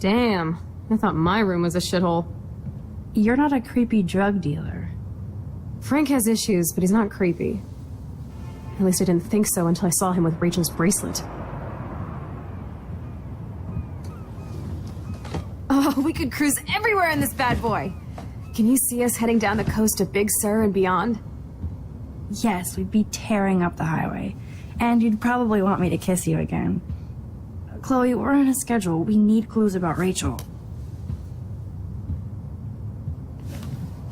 Damn, I thought my room was a shithole. You're not a creepy drug dealer. Frank has issues, but he's not creepy. At least I didn't think so until I saw him with Rachel's bracelet. Oh, we could cruise everywhere in this bad boy! Can you see us heading down the coast of Big Sur and beyond? Yes, we'd be tearing up the highway. And you'd probably want me to kiss you again. Chloe, we're on a schedule. We need clues about Rachel.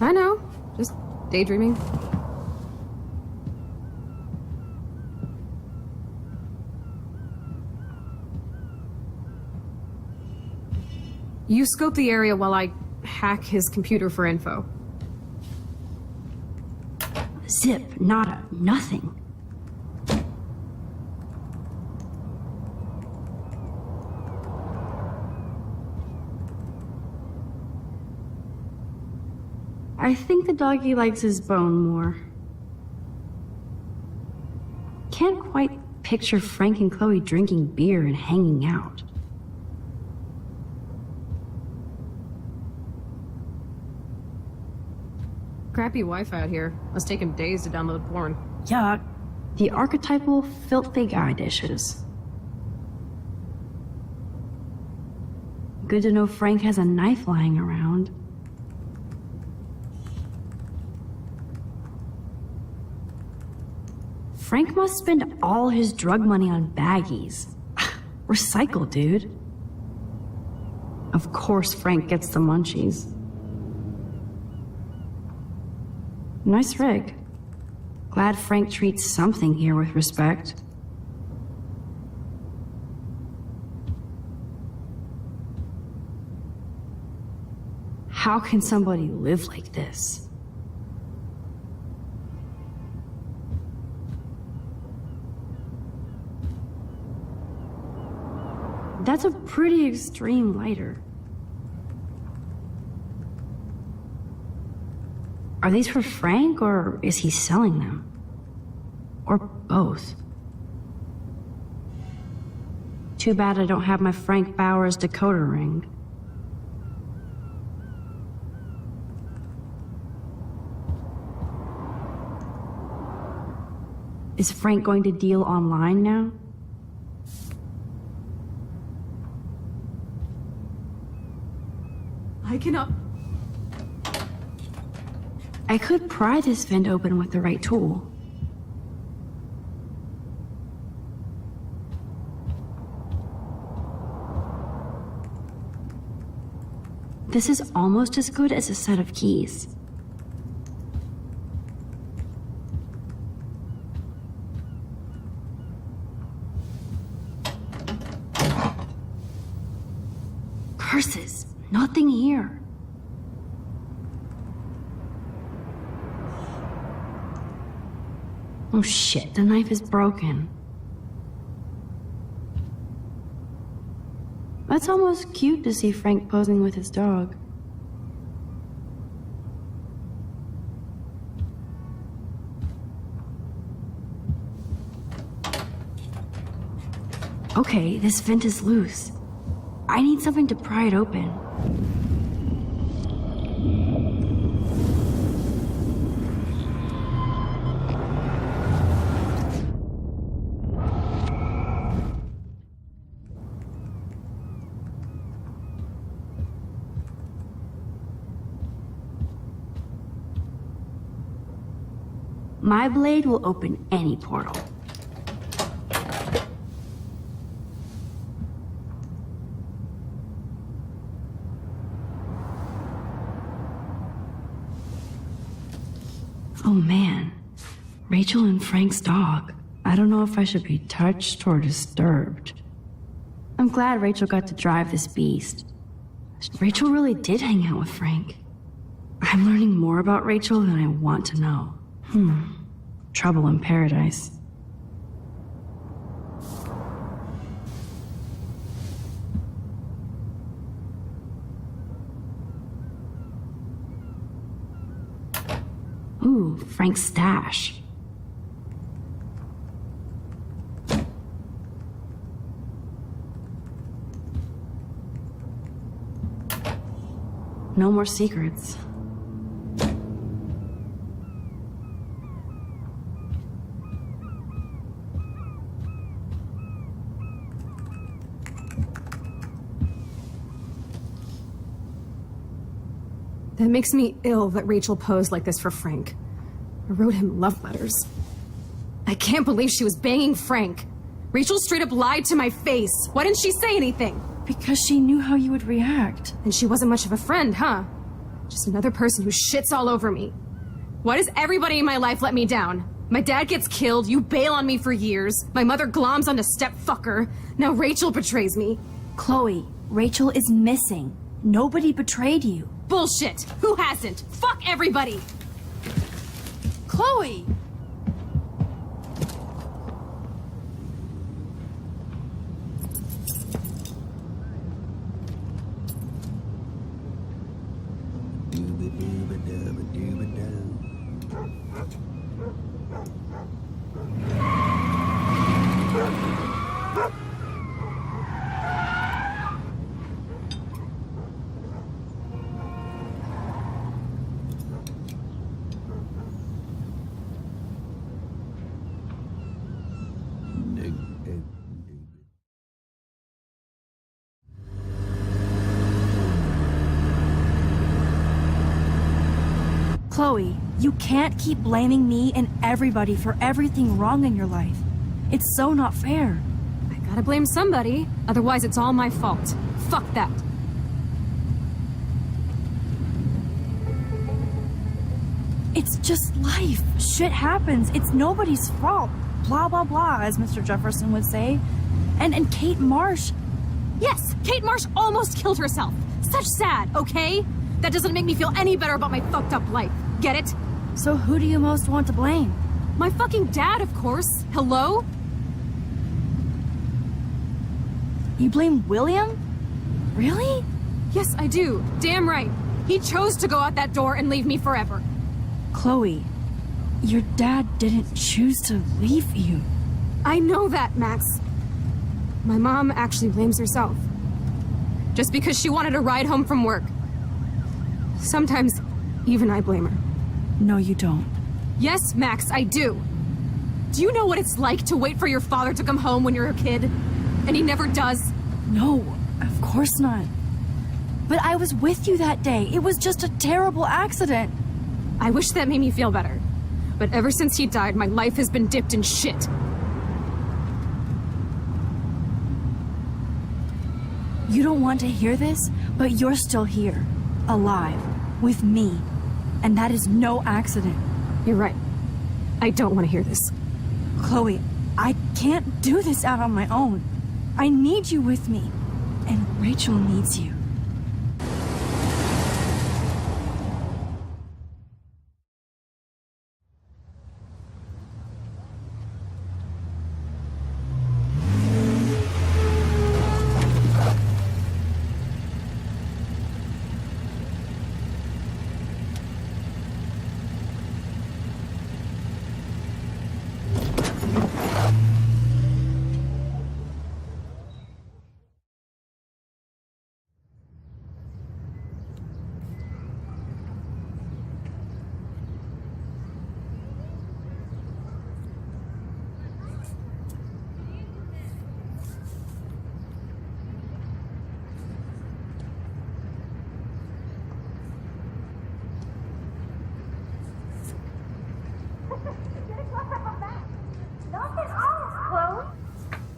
I know. Just daydreaming. You scope the area while I hack his computer for info. Zip, nada, nothing. I think the doggy likes his bone more. Can't quite picture Frank and Chloe drinking beer and hanging out. Crappy Wi-Fi out here. Must take him days to download porn. Yuck. The archetypal filthy guy dishes. Good to know Frank has a knife lying around. Frank must spend all his drug money on baggies. Recycle, dude. Of course Frank gets the munchies. Nice rig. Glad Frank treats something here with respect. How can somebody live like this? That's a pretty extreme lighter. Are these for Frank, or is he selling them? Or both? Too bad I don't have my Frank Bowers decoder ring. Is Frank going to deal online now? I cannot... I could pry this vent open with the right tool. This is almost as good as a set of keys. Curses! Nothing here. Oh shit, the knife is broken. That's almost cute to see Frank posing with his dog. Okay, this vent is loose. I need something to pry it open. My blade will open any portal. Oh man, Rachel and Frank's dog. I don't know if I should be touched or disturbed. I'm glad Rachel got to drive this beast. Rachel really did hang out with Frank. I'm learning more about Rachel than I want to know. Trouble in paradise. Ooh, Frank's stash. No more secrets. That makes me ill that Rachel posed like this for Frank. I wrote him love letters. I can't believe she was banging Frank. Rachel straight up lied to my face. Why didn't she say anything? Because she knew how you would react. And she wasn't much of a friend, huh? Just another person who shits all over me. Why does everybody in my life let me down? My dad gets killed, you bail on me for years, my mother gloms onto stepfucker, now Rachel betrays me. Chloe, Rachel is missing. Nobody betrayed you. Bullshit! Who hasn't? Fuck everybody! Chloe! Chloe, you can't keep blaming me and everybody for everything wrong in your life. It's so not fair. I gotta blame somebody, otherwise it's all my fault. Fuck that. It's just life. Shit happens. It's nobody's fault. Blah, blah, blah, as Mr. Jefferson would say. And Kate Marsh... Yes, Kate Marsh almost killed herself. Such sad, okay? That doesn't make me feel any better about my fucked up life. Get it? So who do you most want to blame? My fucking dad, of course. Hello? You blame William? Really? Yes, I do. Damn right. He chose to go out that door and leave me forever. Chloe, your dad didn't choose to leave you. I know that, Max. My mom actually blames herself. Just because she wanted a ride home from work. Sometimes, even I blame her. No, you don't. Yes, Max, I do. Do you know what it's like to wait for your father to come home when you're a kid? And he never does? No, of course not. But I was with you that day. It was just a terrible accident. I wish that made me feel better. But ever since he died, my life has been dipped in shit. You don't want to hear this, but you're still here. Alive. With me. And that is no accident. You're right. I don't want to hear this. Chloe, I can't do this out on my own. I need you with me. And Rachel needs you.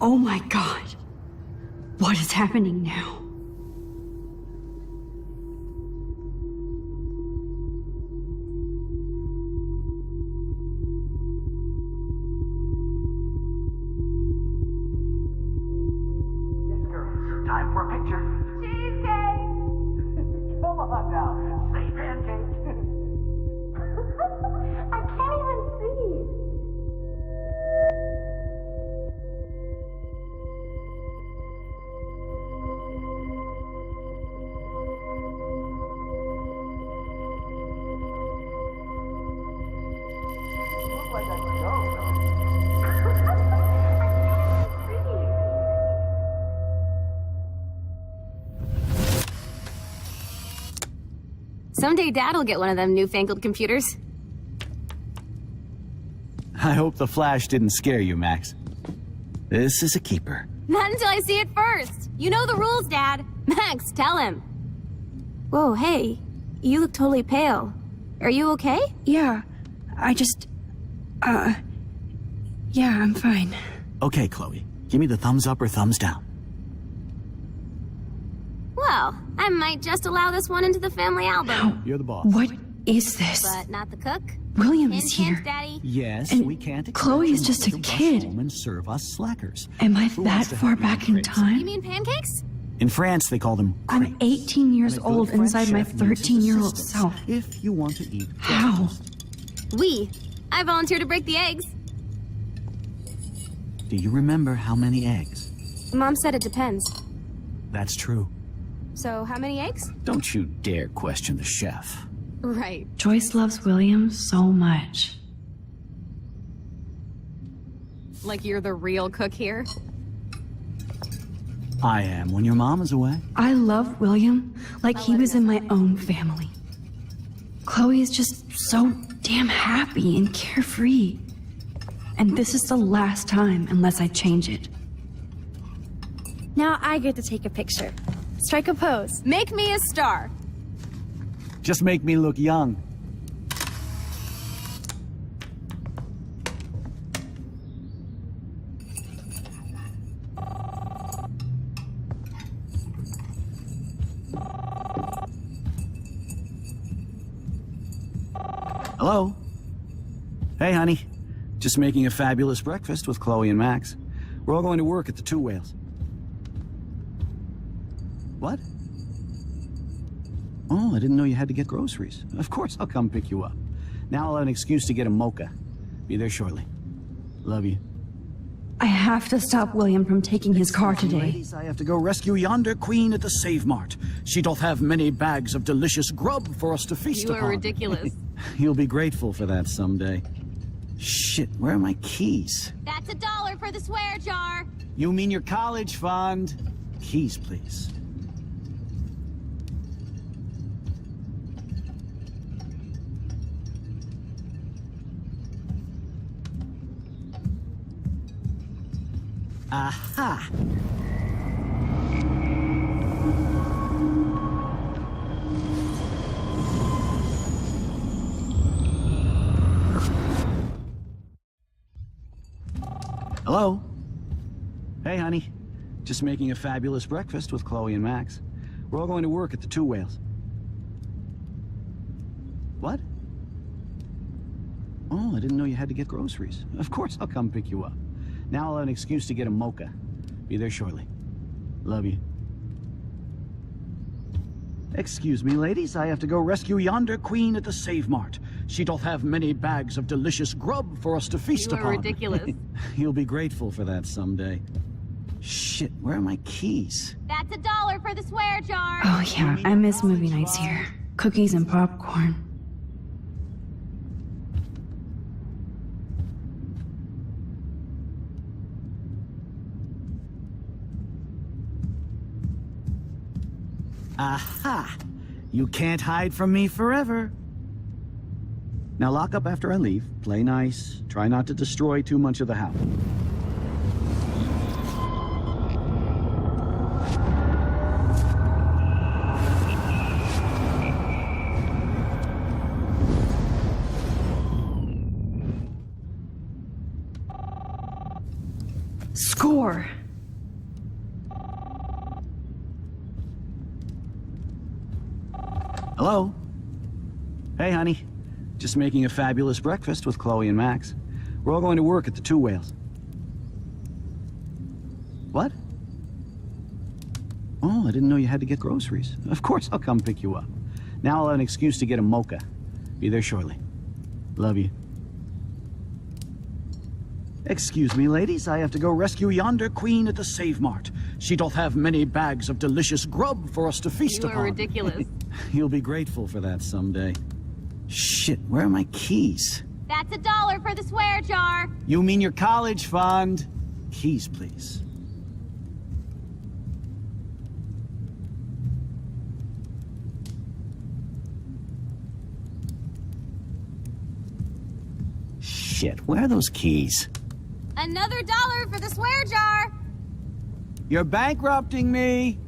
Oh my god. What is happening now? Yes, girl. Time for a picture. Cheesecake! Come on now. Say pancake. I can't even see. Someday Dad'll get one of them newfangled computers. I hope the flash didn't scare you, Max. This is a keeper. Not until I see it first. You know the rules, Dad. Max, tell him. Whoa, hey. You look totally pale. Are you okay? Yeah, I just... Yeah, I'm fine. Okay, Chloe. Give me the thumbs up or thumbs down. Well, I might just allow this one into the family album. You're the boss. What is this? But not the cook. William Hint, is hint, here. Daddy. Yes, And we can't expect Chloe your is just a mother to rush kid. home and serve us slackers. Am I Who that wants to far help you back in crepes? You time? mean pancakes? In France, they call them crepes. I'm 18 years And a good old French inside my chef needs his 13-year-old assistance self. If you want to eat. How? I volunteer to break the eggs. Do you remember how many eggs? Mom said it depends. That's true. So, how many eggs? Don't you dare question the chef. Right. Joyce loves William so much. Like you're the real cook here? I am when your mom is away. I love William like he was in my own family. Chloe is just so damn happy and carefree. And this is the last time unless I change it. Now I get to take a picture. Strike a pose. Make me a star. Just make me look young. Hello? Hey, honey. Just making a fabulous breakfast with Chloe and Max. We're all going to work at the Two Whales. What? Oh, I didn't know you had to get groceries. Of course, I'll come pick you up. Now I'll have an excuse to get a mocha. Be there shortly. Love you. I have to stop William from taking his car today. Ladies, I have to go rescue yonder queen at the Save Mart. She doth have many bags of delicious grub for us to feast You upon. are ridiculous. You'll be grateful for that someday. Shit, where are my keys? That's $1 for the swear jar. You mean your college fund? Keys, please. Aha! Hello? Hey, honey. Just making a fabulous breakfast with Chloe and Max. We're all going to work at the Two Whales. What? Oh, I didn't know you had to get groceries. Of course, I'll come pick you up. Now I'll have an excuse to get a mocha. Be there shortly. Love you. Excuse me, ladies. I have to go rescue yonder queen at the Save Mart. She doth have many bags of delicious grub for us to feast You are upon. ridiculous. You'll be grateful for that someday. Shit, where are my keys? That's $1 for the swear jar. Oh yeah, I miss movie nights here. Cookies and popcorn. Aha! You can't hide from me forever. Now lock up after I leave. Play nice. Try not to destroy too much of the house. Score! Hello? Hey, honey. Just making a fabulous breakfast with Chloe and Max. We're all going to work at the Two Whales. What? Oh, I didn't know you had to get groceries. Of course, I'll come pick you up. Now I'll have an excuse to get a mocha. Be there shortly. Love you. Excuse me, ladies. I have to go rescue yonder queen at the Save Mart. She doth have many bags of delicious grub for us to feast You upon. are ridiculous. You'll be grateful for that someday. Shit, where are my keys? That's $1 for the swear jar. You mean your college fund? Keys, please. Shit, where are those keys? Another $1 for the swear jar! You're bankrupting me!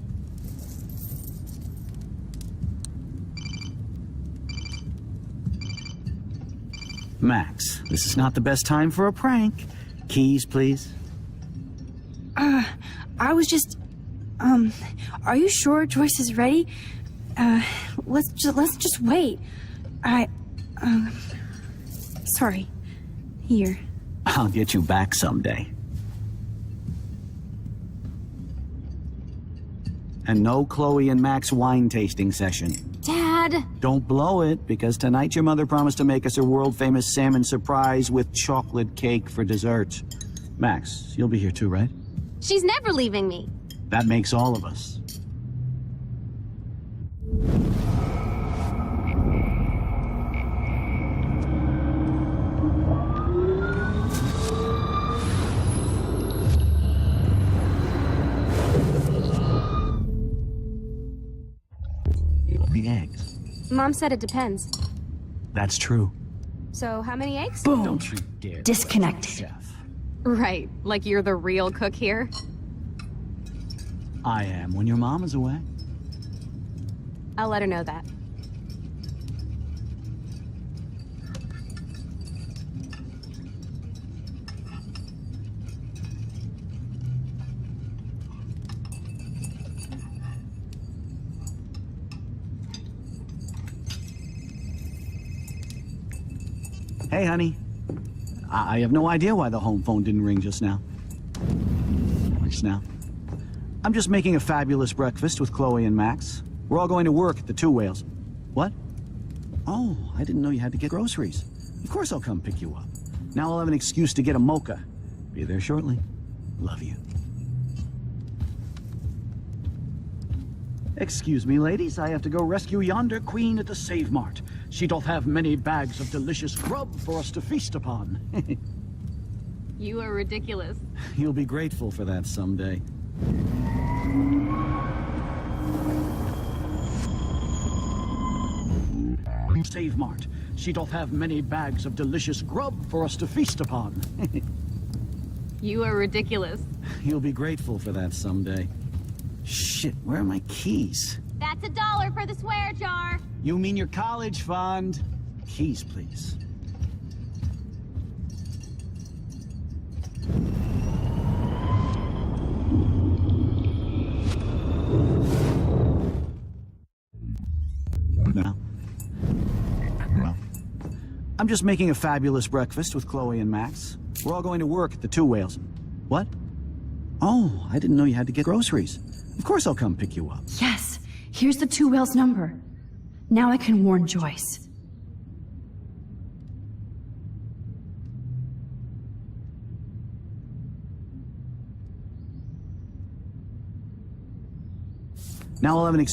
Max, this is not the best time for a prank. Keys, please. I was just, are you sure Joyce is ready? Let's just wait. Sorry. Here. I'll get you back someday. And no Chloe and Max wine tasting session. Dad! Don't blow it, because tonight your mother promised to make us a world-famous salmon surprise with chocolate cake for dessert. Max, you'll be here too, right? She's never leaving me. That makes all of us. The eggs. Mom said it depends. That's true. So, how many eggs? Boom. Don't you dare. Disconnected. Chef. Right, like you're the real cook here. I am when your mom is away. I'll let her know that. Hey, honey. I have no idea why the home phone didn't ring just now. I'm just making a fabulous breakfast with Chloe and Max. We're all going to work at the Two Whales. What? Oh, I didn't know you had to get groceries. Of course I'll come pick you up. Now I'll have an excuse to get a mocha. Be there shortly. Love you. Excuse me, ladies. I have to go rescue yonder queen at the Save Mart. She doth have many bags of delicious grub for us to feast upon. You are ridiculous. You'll be grateful for that someday. Save Mart. She doth have many bags of delicious grub for us to feast upon. You are ridiculous. You'll be grateful for that someday. Shit, where are my keys? That's $1 for the swear jar. You mean your college fund? Keys, please. No. Well, I'm just making a fabulous breakfast with Chloe and Max. We're all going to work at the Two Whales. What? Oh, I didn't know you had to get groceries. Of course I'll come pick you up. Yes, here's the Two Whales number. Now I can warn Joyce. Now I'll have an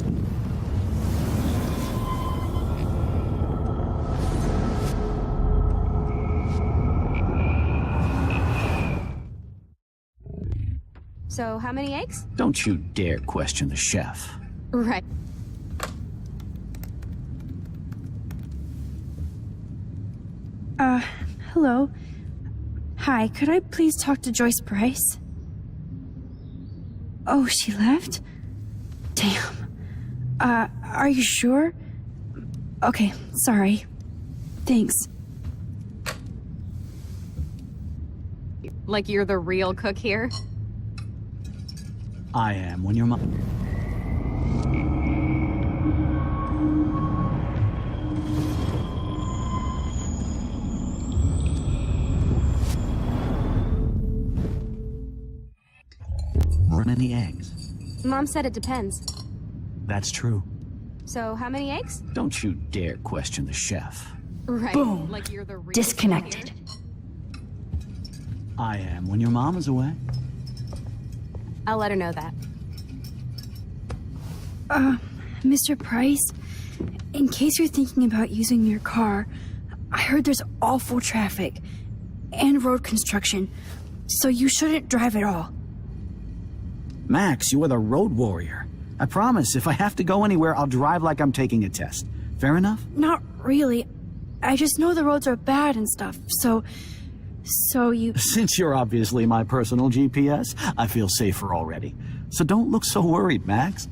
So, how many eggs? Don't you dare question the chef. Right. Hello. Hi, could I please talk to Joyce Price? Oh, she left? Damn. Are you sure? Okay, sorry. Thanks. Like you're the real cook here? I am when your mom... Many eggs. Mom said it depends. That's true. So, how many eggs? Don't you dare question the chef. Right. Boom. Like you're the real Disconnected. cook I am when your mom is away. here? I'll let her know that. Mr. Price, in case you're thinking about using your car, I heard there's awful traffic and road construction, so you shouldn't drive at all. Max, you are the road warrior. I promise, if I have to go anywhere, I'll drive like I'm taking a test. Fair enough? Not really. I just know the roads are bad and stuff, so So you... Since you're obviously my personal GPS, I feel safer already. So don't look so worried, Max.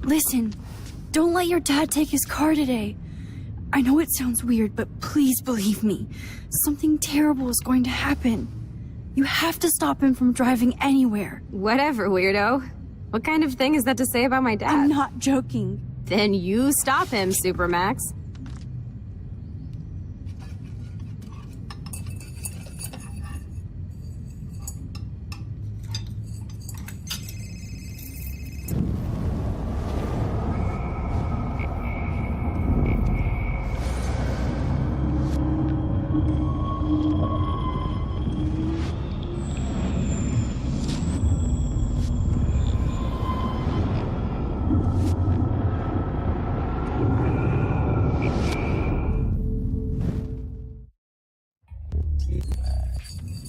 Listen, don't let your dad take his car today. I know it sounds weird, but please believe me. Something terrible is going to happen. You have to stop him from driving anywhere. Whatever, weirdo. What kind of thing is that to say about my dad? I'm not joking. Then you stop him, Supermax.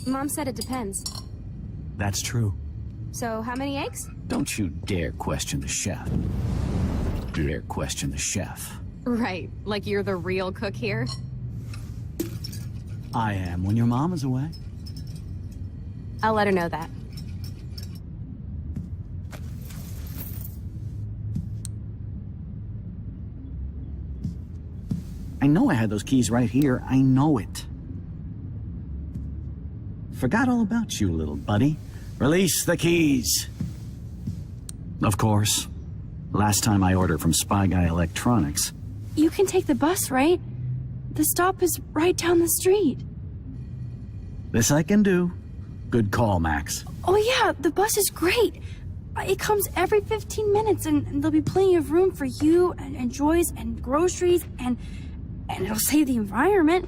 Mom said it depends. That's true. So, how many eggs? Don't you dare question the chef. Dare question the chef. Right, like you're the real cook here? I am when your mom is away. I'll let her know that. I know I had those keys right here. I know it. Forgot all about you, little buddy. Release the keys. Of course. Last time I ordered from Spy Guy Electronics. You can take the bus, right? The stop is right down the street. This I can do. Good call, Max. Oh yeah, the bus is great. It comes every 15 minutes and there'll be plenty of room for you and Joyce and groceries and it'll save the environment.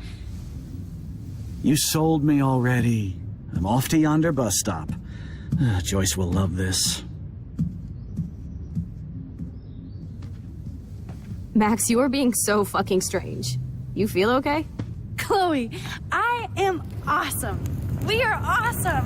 You sold me already. I'm off to yonder bus stop. Joyce will love this. Max, you are being so fucking strange. You feel okay? Chloe, I am awesome. We are awesome.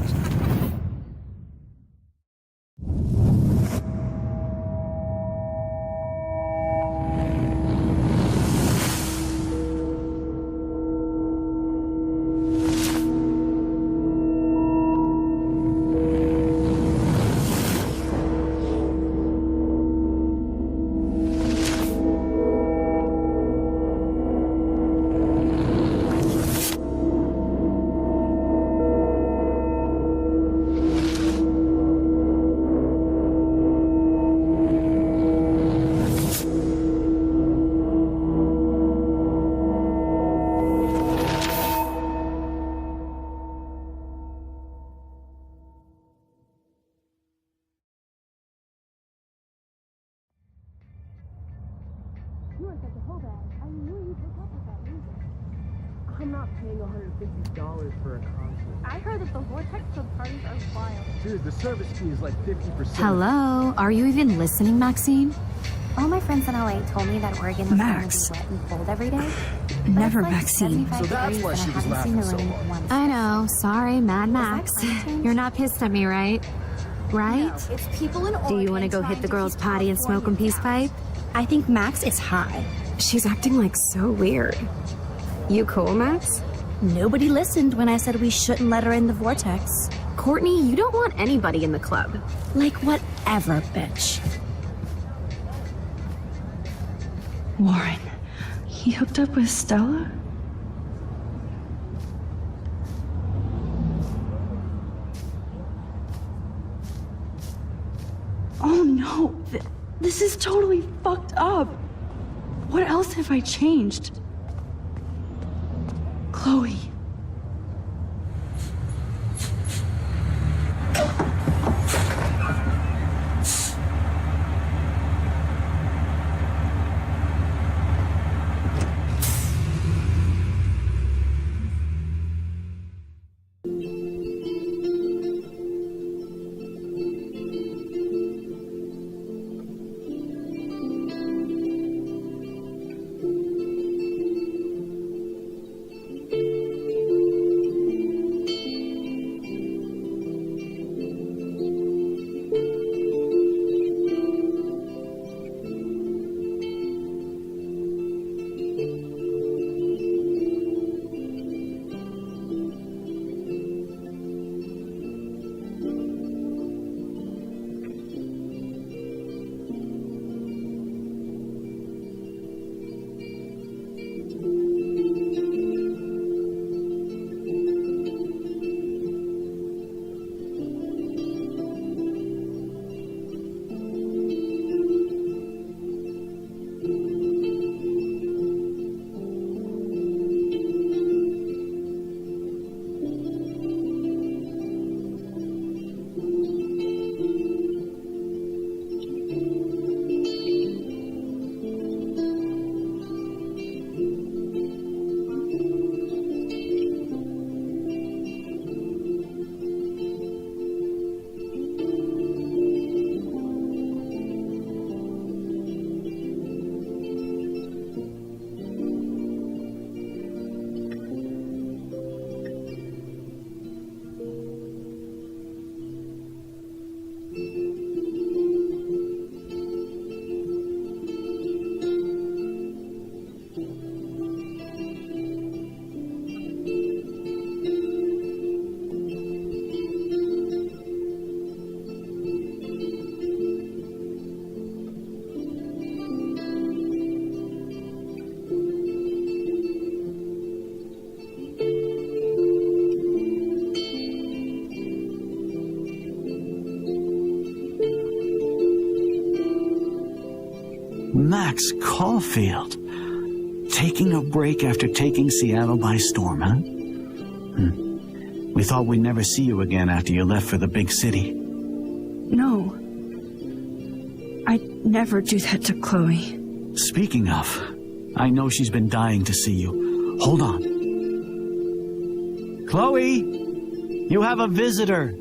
I'm not paying $150 for a concert. I heard that the Vortex Club parties are wild. Dude, the service fee is like 50%. Hello? Are you even listening, Maxine? All my friends in LA told me that Oregon was Max. going to be wet and cold every day. But Never, it's like Maxine. 75 So that's degrees why and she I was haven't seen laughing the so rain hard. once. I know. Sorry, Mad Max. climate change? You're not pissed at me, right? Right? It's people in Do Oregon you want to go hit the girls' party and smoke a peace pipe? I think Max is high. She's acting like so weird. You cool, Max? Nobody listened when I said we shouldn't let her in the vortex. Courtney, you don't want anybody in the club. Like whatever, bitch. Warren, he hooked up with Stella? Oh no, this is totally fucked up. What else have I changed? Chloe. Max Caulfield. Taking a break after taking Seattle by storm, huh? We thought we'd never see you again after you left for the big city. No. I'd never do that to Chloe. Speaking of, I know she's been dying to see you. Hold on. Chloe, you have a visitor.